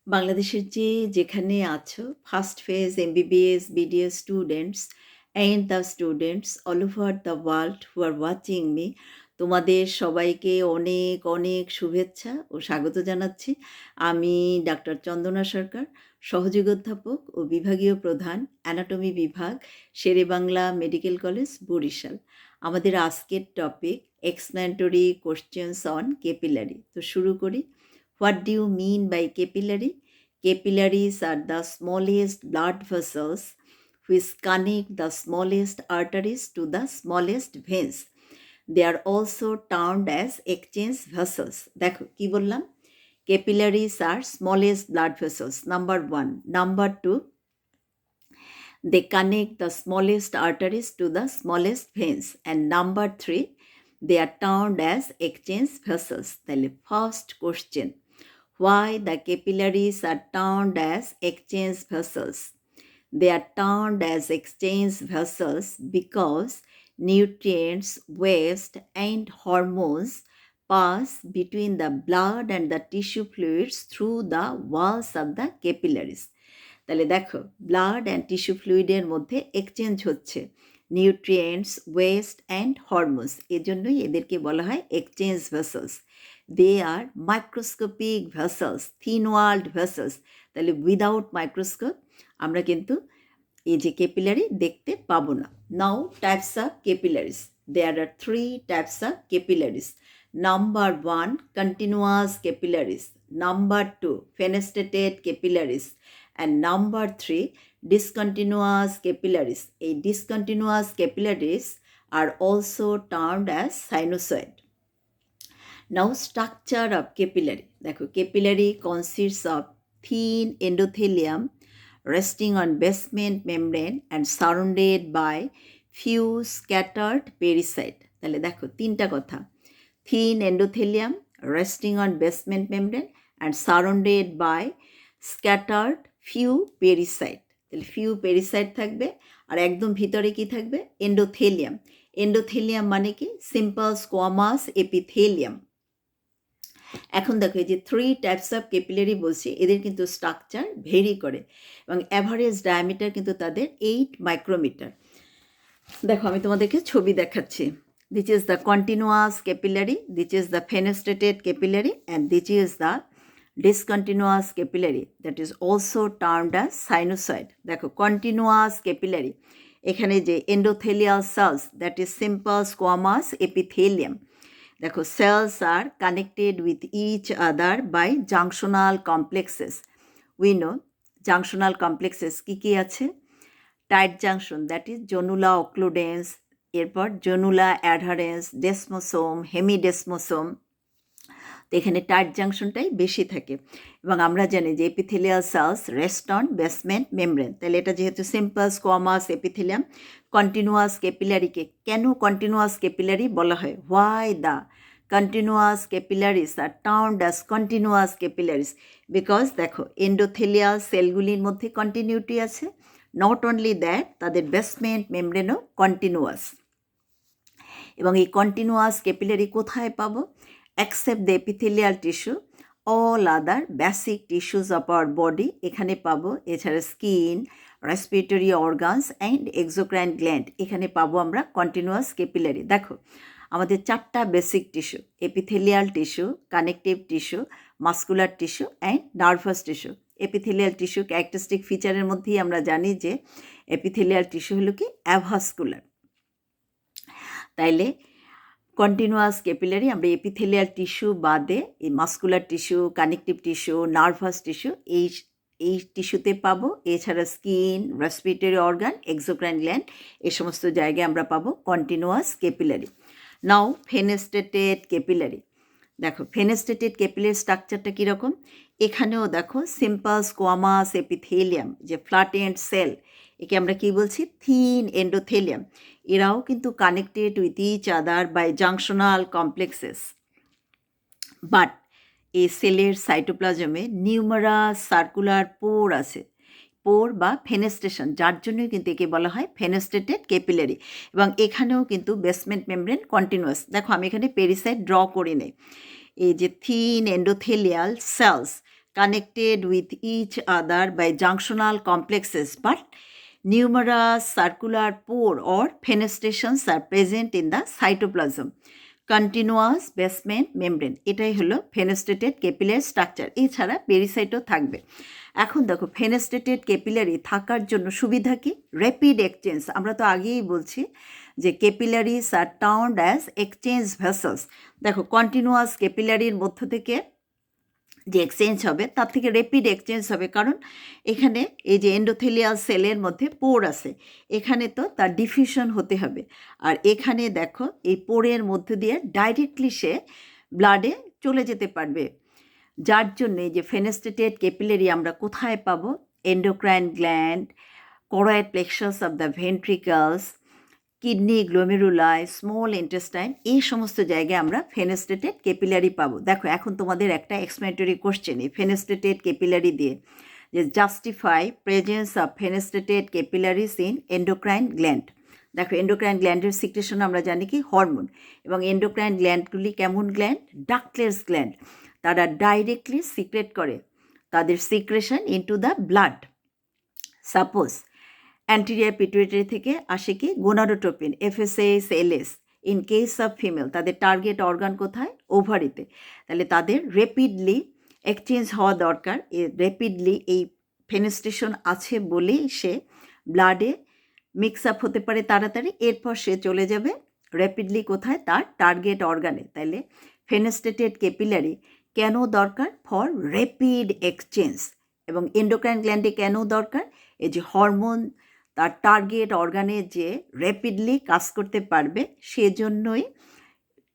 বাংলাদেশের যেখানে আছো, first phase MBBS, BDS students and the students all over the world who are watching me, তোমাদের সবাইকে অনেক অনেক শুভেচ্ছা ও স্বাগত জানাচ্ছি। আমি ডাক্তার চন্দনা সরকার, সহযোগী অধ্যাপক ও বিভাগীয় প্রধান, অ্যানাটমি বিভাগ, শেরেবাংলা মেডিকেল কলেজ, বরিশাল। আমাদের আজকের টপিক এক্সপ্ল্যানেটরি কোশ্চেন্স অন ক্যাপিলারি। তো শুরু করি। What do you mean by capillary? Capillaries are the smallest blood vessels which connect the smallest arteries to the smallest veins. They are also termed as exchange vessels. দেখো কি বললাম? Capillaries are smallest blood vessels. Number 1. Number 2. They connect the smallest arteries to the smallest veins. And number 3. They are termed as exchange vessels. তাহলে first question. Why the capillaries are termed as exchange vessels? They are termed as exchange vessels because nutrients, waste, and hormones pass between the blood and the tissue fluids through the walls of the capillaries. তাহলে দেখো, blood and tissue ফ্লুইডের মধ্যে exchange হচ্ছে nutrients, West and hormones, এজন্যই এদেরকে বলা হয় exchange vessels. They are microscopic vessels, thin walled vessels. তাহলে without microscope আমরা কিন্তু এই যে ক্যাপিলারি দেখতে পাবো না। Now types of capillaries. There are 3 types of capillaries. Number 1, continuous capillaries. Number 2, fenestrated capillaries. And number 3, discontinuous capillaries. A discontinuous capillaries are also termed as sinusoid. Now, structure of capillary. দেখো, capillary consists of thin endothelium resting on basement membrane and surrounded by few scattered pericyte. তাহলে দেখো তিনটা কথা। Thin endothelium resting on basement membrane and surrounded by scattered few pericyte. তাহলে few pericyte থাকবে, আর একদম ভিতরে কি থাকবে? এন্ডোথেলিয়াম। এন্ডোথেলিয়াম মানে কি? Simple squamous epithelium. এখন দেখো, এই যে 3 টাইপস অফ ক্যাপিলারি বলছি, এদের কিন্তু স্ট্রাকচার ভেরি করে এবং অ্যাভারেজ ডায়ামিটার কিন্তু তাদের 8 মাইক্রোমিটার। দেখো, আমি তোমাদেরকে ছবি দেখাচ্ছি। This is the continuous capillary, this is the fenestrated capillary, and this is the discontinuous capillary, that is also termed as sinusoid. দেখো, continuous capillary, এখানে যে endothelial cells, that is simple squamous epithelium. দেখো, cells are connected with each other by junctional complexes. We know junctional complexes কি কি আছে? Tight junction, that is জনুলা অক্লুডেন্স, এরপর জনুলা অ্যাডহারেন্স, ডেসমোসোম, হেমিডেসমোসোম। তো এখানে টাইট জাংশনটাই বেশি থাকে এবং আমরা জানি যে epithelial cells rest on basement membrane. তাহলে এটা যেহেতু সিম্পল স্কোয়ামাস এপিথেলিয়াম, কন্টিনিউয়াস ক্যাপিলারিকে কেন কন্টিনিউয়াস ক্যাপিলারি বলা হয়? Why the continuous capillaries are termed as continuous capillaries? Because দেখো, এন্ডোথেলিয়াল সেলগুলির মধ্যে কন্টিনিউটি আছে। নট অনলি দ্যাট, তাদের বেসমেন্ট মেমব্রেনও কন্টিনিউয়াস। এবং এই কন্টিনিউয়াস ক্যাপিলারি কোথায় পাবো? Accept the epithelial tissue, all other basic tissues of our body এখানে পাবো। এছাড়া skin, respiratory organs and exocrine gland, এখানে পাবো আমরা কন্টিনিউয়াস ক্যাপিলারি। দেখো, আমাদের 4টা basic tissue: epithelial tissue, connective tissue, muscular tissue and nervous tissue. Epithelial tissue characteristic ফিচারের মধ্যেই আমরা জানি যে এপিথেলিয়াল টিস্যু হলো কি? অ্যাভাস্কুলার। তাইলে কন্টিনিউয়াস ক্যাপিলারি আমরা এপিথেলিয়াল টিস্যু বাদে এই muscular tissue, connective tissue, nervous tissue এই টিস্যুতে পাবো। এছাড়া skin, respiratory organ, exocrine gland, এই সমস্ত জায়গায় আমরা পাবো continuous capillary. Now fenestrated capillary. দেখো, ফেনেস্ট্রেটেড ক্যাপিলারি স্ট্রাকচারটা কীরকম? এখানেও দেখো সিম্পল স্কোয়ামাস এপিথেলিয়াম, যে ফ্ল্যাটেন্ড সেল, একে আমরা কি বলছি? Thin endothelium. এরাও কিন্তু connected with each other by junctional complexes. But এই সেলের সাইটোপ্লাজমে নিউমারাস সার্কুলার পোর আছে, পোর বা ফেনেস্ট্রেশন, যার জন্যই কিন্তু একে বলা হয় ফেনেস্ট্রেটেড ক্যাপিলারি। এবং এখানেও কিন্তু বেসমেন্ট মেমব্রেন কন্টিনিউয়াস। দেখো, আমি এখানে পেরিসাইট ড্র করে নেই। এই যে thin endothelial cells connected with each other by junctional complexes, but numerous circular pore or fenestrations are present in the cytoplasm. Continuous basement membrane, এটাই হলো ফেনেস্টেটেড ক্যাপিলারি স্ট্রাকচার। এছাড়া পেরিসাইটও থাকবে। এখন দেখো ফেনেস্টেটেড ক্যাপিলারি থাকার জন্য সুবিধা কি? Rapid exchange. আমরা তো আগেই বলছি যে ক্যাপিলারিস আর টার্নড অ্যাজ এক্সচেঞ্জ ভেসেলস। দেখো কন্টিনিউয়াস ক্যাপিলারির মধ্য থেকে যে এক্সচেঞ্জ হবে তার থেকে র্যাপিড এক্সচেঞ্জ হবে, কারণ এখানে এই যে এন্ডোথেলিয়াল সেলের মধ্যে পোর আছে, এখানে তো তার ডিফিউশন হতে হবে। আর এখানে দেখো এই পোরের মধ্য দিয়ে ডাইরেক্টলি সে ব্লাডে চলে যেতে পারবে, যার জন্য এই যে ফেনেস্টেটেড ক্যাপিলারি আমরা কোথায় পাবো? Endocrine gland, choroid plexus of the ventricles, kidney, glomeruli, small intestine, এই সমস্ত জায়গায় আমরা ফেনেস্টেটেড ক্যাপিলারি পাবো। দেখো এখন তোমাদের একটা এক্সপ্লেনেটরি কোশ্চেন এই ফেনেস্টেটেড ক্যাপিলারি দিয়ে, যে justify presence of fenestrated capillaries in endocrine gland. দেখো এন্ডোক্রাইন গ্ল্যান্ডের সিক্রেশন আমরা জানি কি হরমোন, এবং এন্ডোক্রাইন গ্ল্যান্ডগুলি কেমন গ্ল্যান্ড? Ductless gland. তারা ডাইরেক্টলি সিক্রেট করে তাদের secretion into the blood. Suppose anterior pituitary থেকে আসে কি gonadotropin, FSS, LS. In case of female তাদের টার্গেট অর্গান কোথায়? ওভারিতে। তাহলে তাদের র্যাপিডলি এক্সচেঞ্জ হওয়া দরকার। র্যাপিডলি এই ফেনেস্ট্রেশন আছে বলেই সে ব্লাডে মিক্স আপ হতে পারে তাড়াতাড়ি, এরপর সে চলে যাবে র্যাপিডলি কোথায়? তার টার্গেট অর্গানে। তাহলে ফেনেস্টেটেড ক্যাপিলারি কেন দরকার? For rapid exchange. এবং এন্ডোক্রাইন গ্ল্যান্ডে কেন দরকার? এই যে হরমোন তার টার্গেট অর্গানে যে র্যাপিডলি কাজ করতে পারবে, সেজন্যই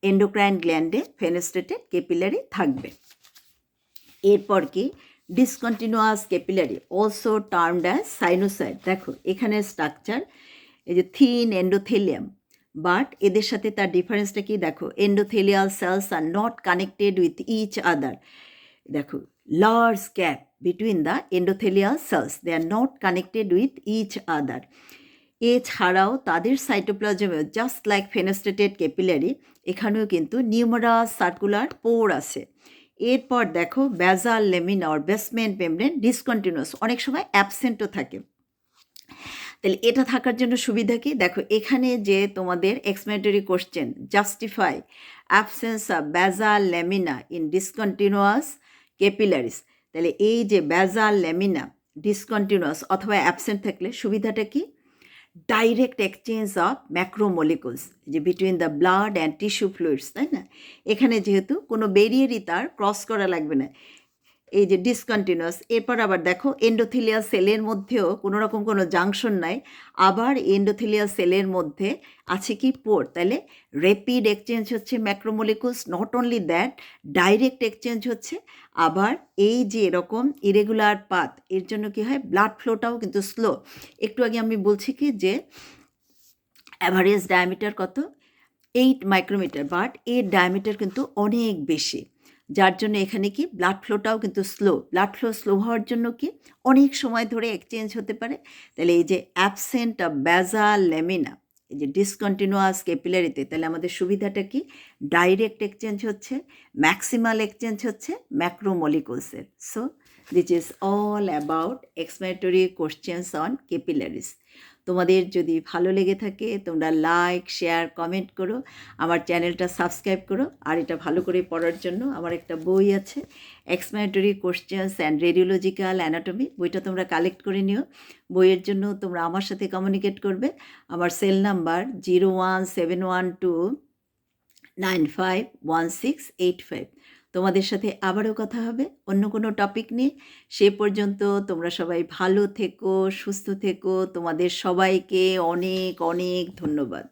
এন্ডোক্রাইন গ্ল্যান্ডে ফেনেস্টেটেড ক্যাপিলারি থাকবে। এরপর কি? Discontinuous capillary, also termed as sinusoid. দেখো এখানে স্ট্রাকচার, এই যে থিন এন্ডোথেলিয়াম, বাট এদের সাথে তার ডিফারেন্সটা কি? দেখো endothelial cells are not connected with each other. দেখো large gap between the endothelial cells, they are not connected with each other. এছাড়াও তাদের সাইটোপ্লাজমে জাস্ট লাইক ফেনেস্টেটেড ক্যাপিলারি, এখানেও কিন্তু নিউমারাস সার্কুলার পোর আছে। এরপর দেখো basal lamina or basement membrane discontinuous, অনেক সময় অ্যাবসেন্টও থাকে। তাহলে এটা থাকার জন্য সুবিধা কি? দেখো এখানে যে তোমাদের explanatory question, justify absence of basal lamina in discontinuous capillaries. তাহলে এই যে ব্যাজাল লেমিনা ডিসকন্টিনিউয়াস অথবা অ্যাবসেন্ট থাকলে সুবিধাটা কি? ডাইরেক্ট এক্সচেঞ্জ অফ ম্যাক্রোমলিকুলস, যে between the blood and tissue fluids, তাই না? এখানে যেহেতু কোনো ব্যারিয়ারই তার ক্রস করা লাগবে না, এই যে ডিসকন্টিনিউয়াস। এরপর আবার দেখো এন্ডোথেলিয়াল সেলের মধ্যেও কোনো রকম কোনো জাংশন নাই, আবার এন্ডোথেলিয়াল সেলের মধ্যে আছে কি? পোর। তাহলে র্যাপিড এক্সচেঞ্জ হচ্ছে macromolecules, not only that, direct exchange হচ্ছে। আবার এই যে এরকম ইরেগুলার পাথ, এর জন্য কি হয়? ব্লাড ফ্লোটাও কিন্তু স্লো। একটু আগে আমি বলছি কি যে অ্যাভারেজ ডায়ামিটার কত? 8 মাইক্রোমিটার, বাট এর ডায়ামিটার কিন্তু অনেক বেশি, যার জন্য এখানে কি ব্লাড ফ্লোটাও কিন্তু স্লো। ব্লাড ফ্লো স্লো হওয়ার জন্য কি অনেক সময় ধরে এক্সচেঞ্জ হতে পারে। তাহলে এই যে অ্যাবসেন্ট অফ ব্যাজাল লেমিনা, এই যে ডিসকন্টিনিউয়াস ক্যাপিলারিতে, তাহলে আমাদের সুবিধাটা কি? ডাইরেক্ট এক্সচেঞ্জ হচ্ছে, ম্যাক্সিমাল এক্সচেঞ্জ হচ্ছে ম্যাক্রোমলিকুলসের। So this is all about explanatory questions on capillaries. তোমাদের যদি ভালো লেগে থাকে তোমরা লাইক, শেয়ার, কমেন্ট করো, আমার চ্যানেলটা সাবস্ক্রাইব করো। আর এটা ভালো করে পড়ার জন্য আমার একটা বই আছে, explanatory questions and radiological anatomy, বইটা তোমরা কালেক্ট করে নিও। বইয়ের জন্য তোমরা আমার সাথে কমিউনিকেট করবে। আমার সেল নাম্বার 0171295165। তোমাদের সাথে আবারও কথা হবে অন্য কোনো টপিক নিয়ে। সে পর্যন্ত তোমরা সবাই ভালো থেকো, সুস্থ থেকো। তোমাদের সবাইকে অনেক অনেক ধন্যবাদ।